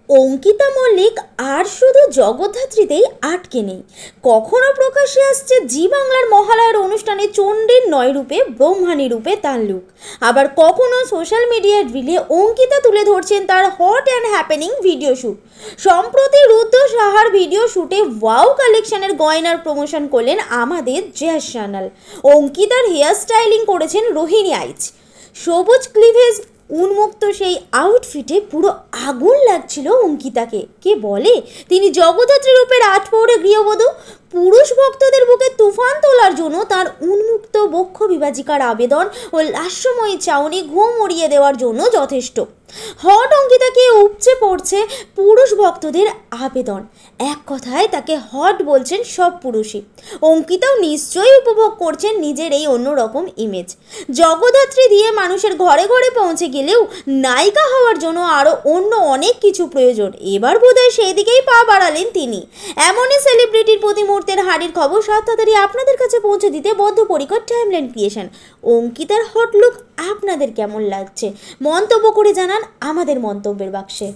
অঙ্কিতা মল্লিক আর শুধু জগদ্ধাত্রীতেই আটকে নেই। কখনো প্রকাশ্যে আসছে জি বাংলার মহালয়ার অনুষ্ঠানে চণ্ডীর নয় রূপে ব্রহ্মাণী রূপে তার লুক, আবার কখনো সোশ্যাল মিডিয়ার রিলে অঙ্কিতা তুলে ধরছেন তার hot and happening video shoot. সম্প্রতি রুদ্র সাহার ভিডিও শ্যুটে ওয়াও কালেকশনের গয়নার প্রমোশন করলেন আমাদের জয় চ্যানেল। অঙ্কিতার হেয়ার স্টাইলিং করেছেন রোহিণী আইচ। সবুজ ক্লিভেজ উন্মুক্ত সেই আউটফিটে পুরো আগুন লাগছিল অঙ্কিতাকে। কে বলে তিনি জগদ্ধাত্রী রূপের আটপৌরে গৃহবধূ? পুরুষ ভক্তদের বুকে তুফান তোলার জন্য তার উন্মুক্ত বক্ষ বিভাজিকার আবেদন ও লাস্যময়ী চাউনি ঘুম উড়িয়ে দেওয়ার জন্য যথেষ্ট। হট অঙ্কিতাকে উপচে পড়ছে পুরুষ ভক্তদের আবেদন। এক কথায় তাকে হট বলছেন সব পুরুষই। অঙ্কিতাও নিশ্চয়ই উপভোগ করছেন নিজের এই অন্যরকম ইমেজ। জগদ্ধাত্রী দিয়ে মানুষের ঘরে ঘরে পৌঁছে গেলেও নায়িকা হওয়ার জন্য আরও অন্য অনেক কিছু প্রয়োজন। এবার বোধহয় সেই দিকেই পা বাড়ালেন তিনি। এমনই সেলিব্রিটির প্রতি মুহূর্তের হাড়ির খবর সাত তাড়াতাড়ি আপনাদের কাছে পৌঁছে দিতে বদ্ধপরিকর টাইমলাইন ক্রিয়েশন। অঙ্কিতার হট লুক আপনাদের কেমন লাগছে? মন্তব্য করে জানান আমাদের মন্তব্যের বাক্সে।